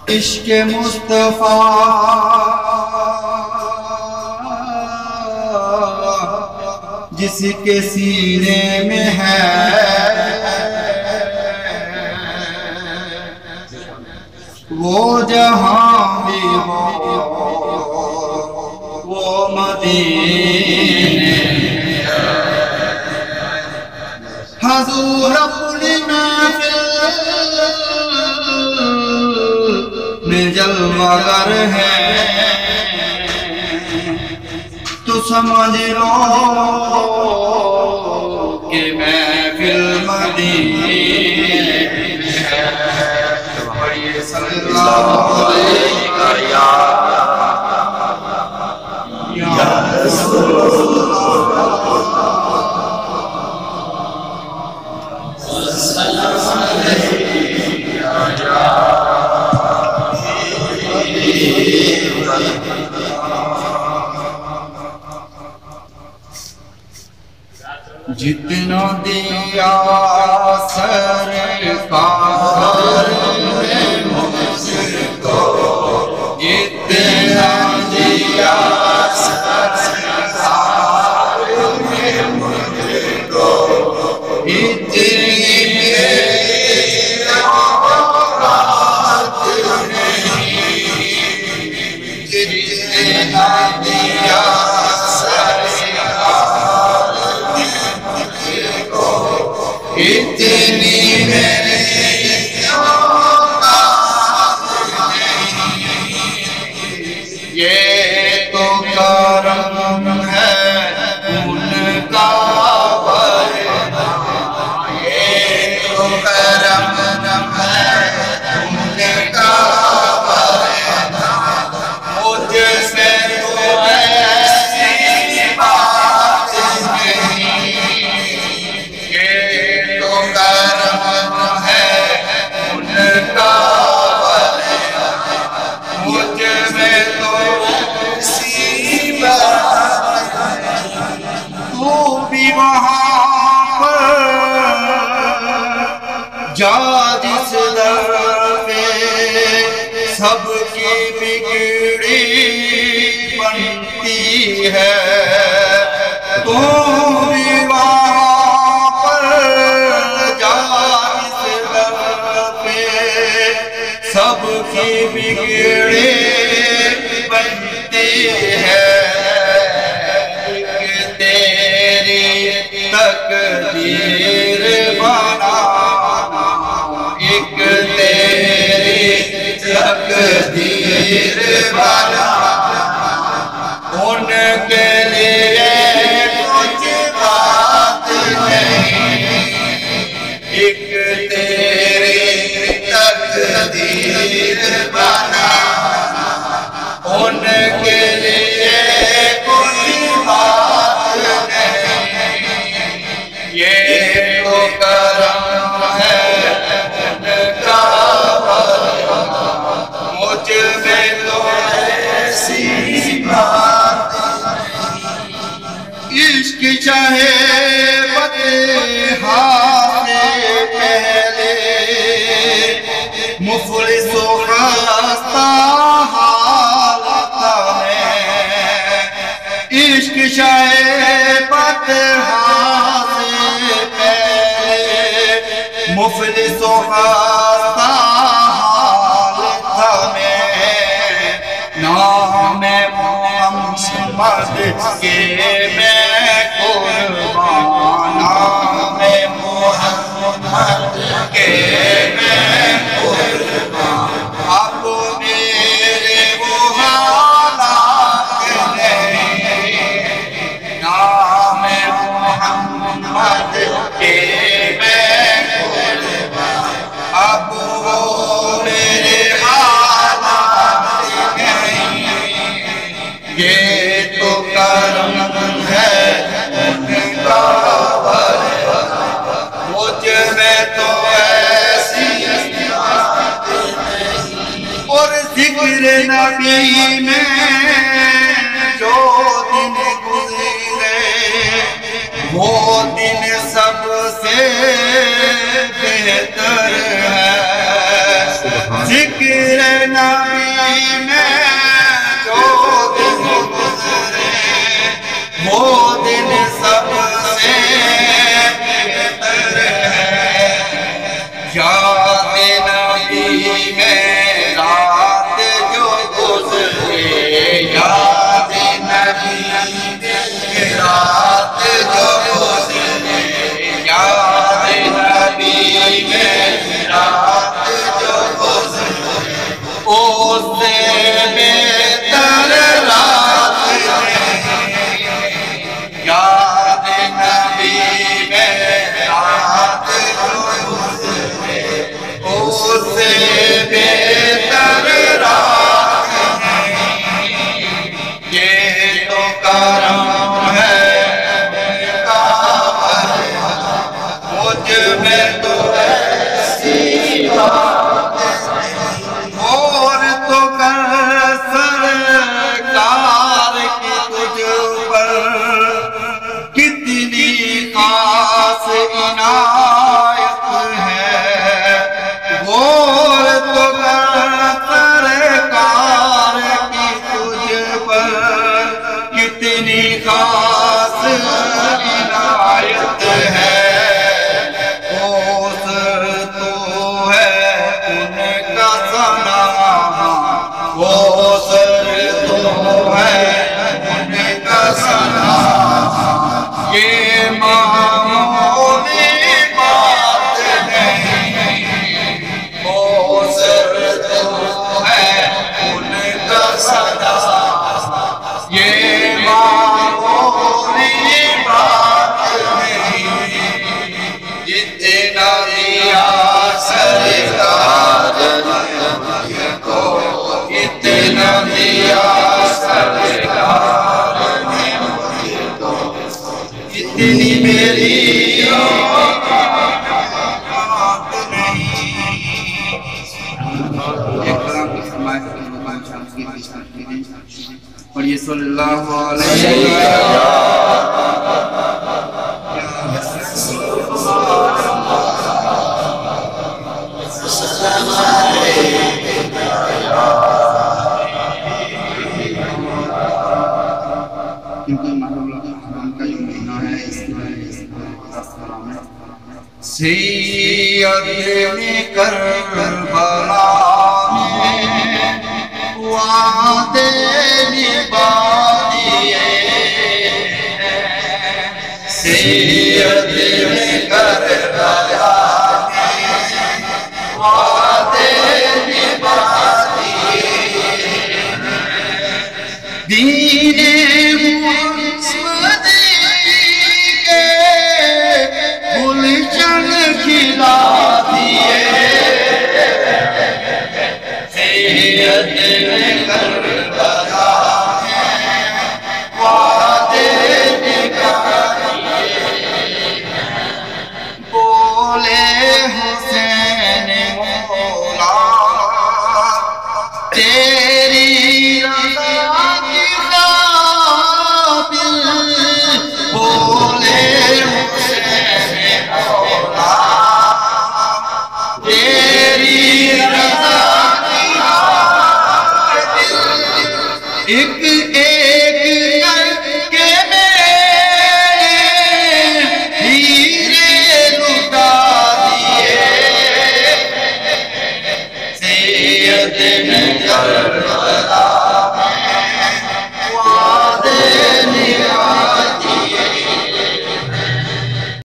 عشق مصطفیٰ جس کے سینے میں ہے وہ جہاں بھی ہو وہ مدینے حضور اپنی محفل میں جلوہ گر ہے تو سمجھ لو کہ محفل مدینے ہے صلی اللہ علیہ یا رسول جتنا دیا سرکار نے مجھ کو جتنا دیا سرکار نے مجھ کو اتنی میری اوقات نہیں جتنا دیا اتنی میری اوقات نہیں یہ تو کرم ہے ان کا ورنہ یہ تو کرم ہے ان کا ورنہ مجھ سے تو ایسی بات نہیں وہاں پر جا جس در پہ سب کی بگڑی بنتی ہے تو بھی وہاں پر جا جس در پہ سب کی بگڑی بنتی ہے تقدیر بنانا ایک تیری تقدیر بنانا ان کے لیے کچھ بات نہیں ایک تیری تقدیر بنانا ان کے لیے کچھ بات نہیں یہ تو کرم ہے ان کا مجھ میں تو ایسی بات عشق چاہے بدہا سے پہلے مفلس و خستہ حالت میں عشق چاہے بدہا مفلس و خستہ حالت میں نام محمد کے میں قربان نام محمد کے میں قربان اب میرے وہ حالات نہیں نام محمد کے اب وہ میرے حالات نہیں یہ تو کرم ہے ان کا ورنہ مجھ میں تو ایسی بات نہیں اور ذکر نبی میں جو دن گزرے وہ دن سب سے بہتر ہے ذکر نبی میں جو دن گزرے وہ دن سب سے بہتر ہے یاد نبی میں رات جو گزرے یاد نبی میں رات جو گزرے یاد نبی میں رات جو گزرے اس سے بہتر رات نہیں یاد نبی میں رات جو گزرے اس سے بہتر رات نہیں یہ تو کرم ہے مجھ میں تو ایسی بات اور تو کر سرکار کی تجھ پر کتنی خاص عنایت ہے غور تو کر سرکار کی تجھ پر کتنی خاص عنایت ہے یہ معمولی بات نہیں وہ سر تو ہے ان کا صدا یہ معمولی بات نہیں جتنا دیا سرکار نے کو اتنا دیا سرکار نے مجھے کو اتنی میری بات نہیں ایک کلام کی فرمائش کی ربان شامس کی پیش کرتے ہیں اور یہ صلی اللہ علیہ کیونکہ محرم کا جو مہینہ ہے اس میں سید نے کربلا میں وعدے نبھا دیے سید نے کربلا میں وعدے نبھا دیے دین کھلا دیے سید نے کربلا میں وعدے نبھا دیے بولے حسین مولا تیری رضا کی قابل بولے حسین مولا تیری رضا کی قابل ایک